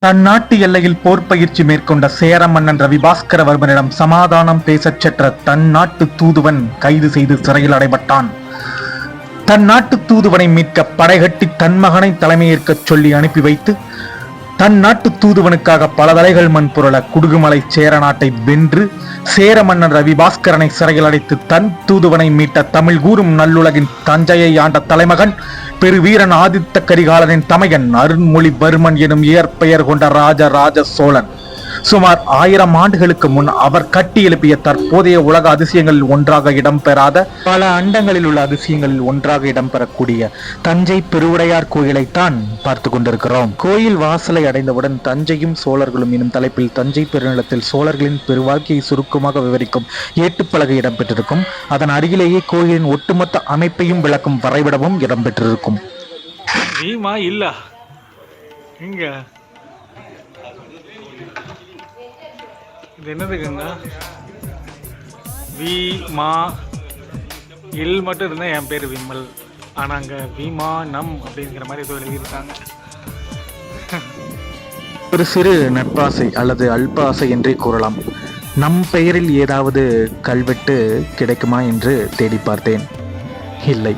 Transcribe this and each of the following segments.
தன் நாட்டு எல்லையில் போர் பயிற்சி மேற்கொண்ட சேர மன்னன் ரவிபாஸ்கரவர்மனிடம் சமாதானம் பேசச் சென்ற தன் நாட்டு தூதுவன் கைது செய்து சிறையில் அடைபட்டான். தன் நாட்டு தூதுவனை மீட்க படைகட்டி தன் மகனை தலைமையேற்கச் சொல்லி அனுப்பி வைத்து தன் நாட்டு தூதுவனுக்காக பல தலைகள் மண் புரள குடுகுமலை சேர நாட்டை வென்று சேர மன்னன் ரவிபாஸ்கரனை சிறையில் அடைத்து தன் தூதுவனை மீட்ட தமிழ் கூறும் நல்லுலகின் தஞ்சையை ஆண்ட தலைமகன் பெருவீரன் ஆதித்த கரிகாலனின் தமையன் அருண்மொழிவர்மன் எனும் இயற்பெயர் கொண்ட ராஜராஜ சோழன் சுமார் 1000 ஆண்டுகளுக்கு முன் அவர் கட்டி எழுப்பிய தற்போதைய உலக அதிசயங்களில் ஒன்றாக இடம்பெறாத பல அண்டங்களில் உள்ள அதிசயங்களில் ஒன்றாக இடம்பெறக்கூடிய தஞ்சை பெருவுடையார் கோயிலைத்தான் பார்த்து கொண்டிருக்கிறோம். கோயில் வாசலை அடைந்தவுடன் தஞ்சையும் சோழர்களும் எனும் தலைப்பில் தஞ்சை பெருநிலத்தில் சோழர்களின் பெருவாழ்க்கையை சுருக்கமாக விவரிக்கும் ஏட்டுப்பலகை இடம்பெற்றிருக்கும். அதன் அருகிலேயே கோயிலின் ஒட்டுமொத்த அமைப்பையும் விளக்கும் வரைபடமும் இடம்பெற்றிருக்கும். இது என்னதுக்குங்க? வி மா இல் மட்டும் இருந்தால் என் பேர் விமல். ஆனால் அங்கே விமானம் அப்படிங்கிற மாதிரி ஏதோ எழுதியிருக்காங்க. ஒரு சிறு நட்பாசை அல்லது அல்பாசை என்றே கூறலாம். நம் பெயரில் ஏதாவது கல்வெட்டு கிடைக்குமா என்று தேடி பார்த்தேன். இல்லை.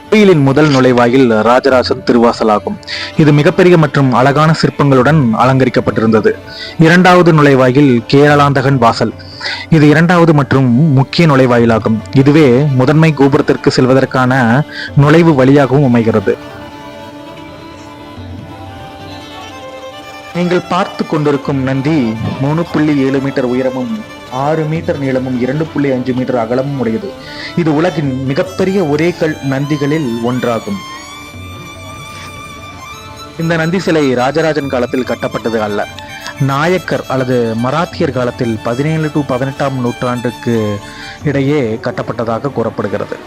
கோயிலின் முதல் நுழைவாயில் ராஜராஜன் திருவாசலாகும். இது மிகப்பெரிய மற்றும் அழகான சிற்பங்களுடன் அலங்கரிக்கப்பட்டிருந்தது. இரண்டாவது நுழைவாயில் கேரளாந்தகன் வாசல். இது இரண்டாவது மற்றும் முக்கிய நுழைவாயிலாகும். இதுவே முதன்மை கோபுரத்திற்கு செல்வதற்கான நுழைவு வழியாகவும் அமைகிறது. நீங்கள் பார்த்து கொண்டிருக்கும் நந்தி 3.7 மீட்டர் உயரமும் 6 மீட்டர் நீளமும் 2.5 மீட்டர் அகலமும் உடையது. இது உலகின் மிகப்பெரிய ஒரே கல் நந்திகளில் ஒன்றாகும். இந்த நந்தி சிலை ராஜராஜன் காலத்தில் கட்டப்பட்டது அல்ல. நாயக்கர் அல்லது மராத்தியர் காலத்தில் 17 to 18ஆம் நூற்றாண்டுக்கு இடையே கட்டப்பட்டதாக கூறப்படுகிறது.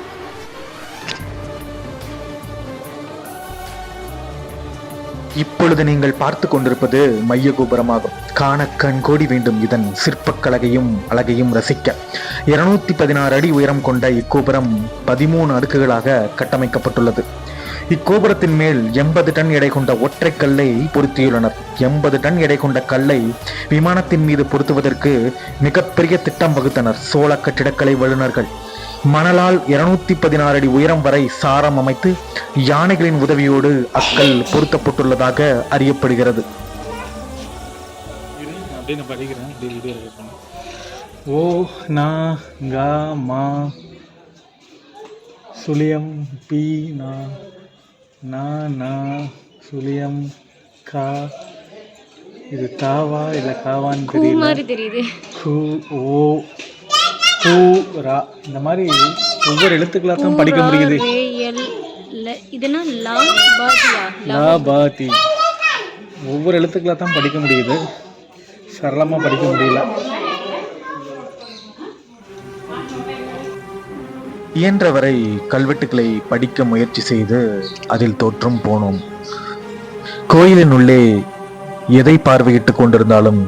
இப்பொழுது நீங்கள் பார்த்து கொண்டிருப்பது மைய கோபுரமாகும். காண கண்கோடி வேண்டும் இதன் சிற்பக்கலையையும் அழகையும் ரசிக்க. 216 அடி உயரம் கொண்ட இக்கோபுரம் 13 அடுக்குகளாக கட்டமைக்கப்பட்டுள்ளது. இக்கோபுரத்தின் மேல் 80 டன் எடை கொண்ட ஒற்றை கல்லை பொருத்தியுள்ளனர். 80 டன் எடை கொண்ட கல்லை விமானத்தின் மீது பொருத்துவதற்கு மிகப்பெரிய திட்டம் வகுத்தனர் சோழ கட்டிடக்கலை வல்லுநர்கள். மணலால் 216 அடி உயரம் வரை சாரம் அமைத்து யானைகளின் உதவியோடு அக்கல் பொருத்தப்பட்டுள்ளதாக அறியப்படுகிறது. ஓ நா கா மா சுழியம் பி நா நா சுழியம் கா. இது தாவா இல்ல காவான்னு தெரியல. ஓ இந்த மாதிரி ஒவ்வொரு எழுத்துக்களாக தான் படிக்க முடியுது. ஒவ்வொரு எழுத்துக்களாக தான் படிக்க முடியுது. சரளமாக படிக்க முடியல. இயன்றவரை கல்வெட்டுக்களை படிக்க முயற்சி செய்து அதில் தோற்றும் போனோம். கோயிலின் உள்ளே எதை பார்வையிட்டுக் கொண்டிருந்தாலும்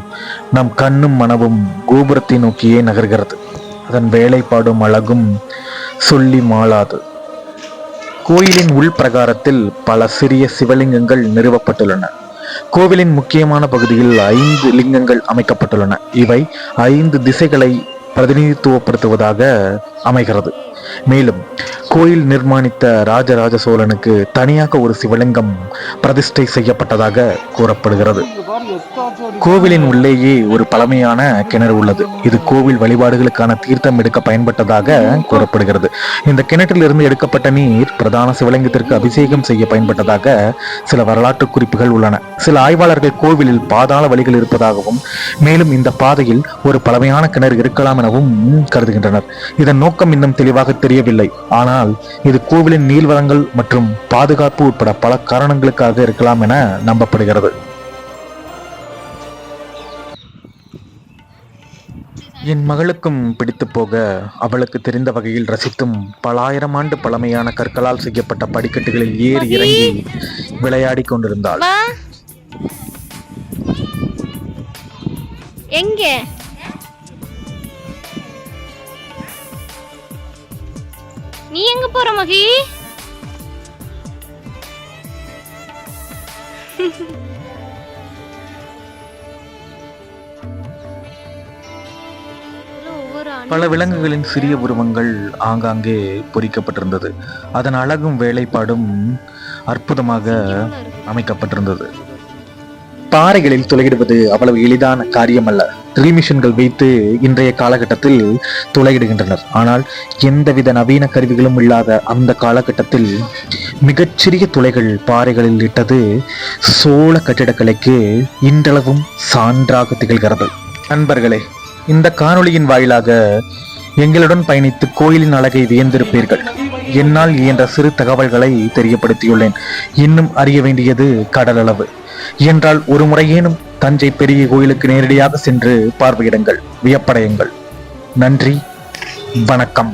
நம் கண்ணும் மனமும் கோபுரத்தை நோக்கியே நகர்கிறது. அதன் வேலைப்பாடும் அழகும் சொல்லி மாளாது. கோயிலின் உள் பிரகாரத்தில் பல சிறிய சிவலிங்கங்கள் நிறுவப்பட்டுள்ளன. கோவிலின் முக்கியமான பகுதியில் 5 லிங்கங்கள் அமைக்கப்பட்டுள்ளன. இவை 5 திசைகளை பிரதிநிதித்துவப்படுத்துவதாக அமைகிறது. மேலும் கோயில் நிர்மாணித்த ராஜராஜ சோழனுக்கு தனியாக ஒரு சிவலிங்கம் பிரதிஷ்டை செய்யப்பட்டதாக கூறப்படுகிறது. கோவிலின் உள்ளேயே ஒரு பழமையான கிணறு உள்ளது. இது கோவில் வழிபாடுகளுக்கான தீர்த்தம் எடுக்க பயன்பட்டதாக கூறப்படுகிறது. இந்த கிணற்றிலிருந்து எடுக்கப்பட்ட நீர் பிரதான சிவலிங்கத்திற்கு அபிஷேகம் செய்ய பயன்பட்டதாக சில வரலாற்று குறிப்புகள் உள்ளன. சில ஆய்வாளர்கள் கோவிலில் பாதாள வழிகள் இருப்பதாகவும் மேலும் இந்த பாதையில் ஒரு பழமையான கிணறு இருக்கலாம் எனவும் கருதுகின்றனர். இதன் நோக்கம் இன்னும் தெளிவாக தெரியவில்லை. ஆனால் இது கோவிலின் நீள்வளங்கள் மற்றும் பாதுகாப்பு உட்பட பல காரணங்களுக்காக இருக்கலாம் என நம்பப்படுகிறது. என் மகளுக்கும் பிடித்து போக அவளுக்கு தெரிந்த வகையில் ரசித்தும் பல 1000 ஆண்டு பழமையான கற்களால் செய்யப்பட்ட படிக்கட்டுகளில் ஏறி இறங்கி விளையாடி கொண்டிருந்தாள். எங்கே நீ எங்க போற மகி? ஒவ்வொரு பல விலங்குகளின் சிறிய உருவங்கள் ஆங்காங்கே பொறிக்கப்பட்டிருந்தது. அதன் அழகும் வேலைப்பாடும் அற்புதமாக அமைக்கப்பட்டிருந்தது. பாறைகளில் துளையிடுவது அவ்வளவு எளிதான காரியம் அல்ல. ட்ரில் மிஷின்கள் வைத்து இன்றைய காலகட்டத்தில் துளையிடுகின்றனர். ஆனால் எந்தவித நவீன கருவிகளும் இல்லாத அந்த காலகட்டத்தில் மிகச்சிறிய துளைகள் பாறைகளில் இட்டது சோழ கட்டிடக்கலைக்கு இன்றளவும் சான்றாக திகழ்கிறது. நண்பர்களே, இந்த காணொளியின் வாயிலாக எங்களுடன் பயணித்து கோயிலின் அழகை வியந்திருப்பீர்கள். என்னால் இயன்ற சிறு தகவல்களை தெரியப்படுத்தியுள்ளேன். இன்னும் அறிய வேண்டியது கடலளவு. என்றால் ஒரு முறையேனும் தஞ்சை பெரிய கோயிலுக்கு நேரடியாக சென்று பார்வையிடுங்கள், வியப்படையுங்கள். நன்றி, வணக்கம்.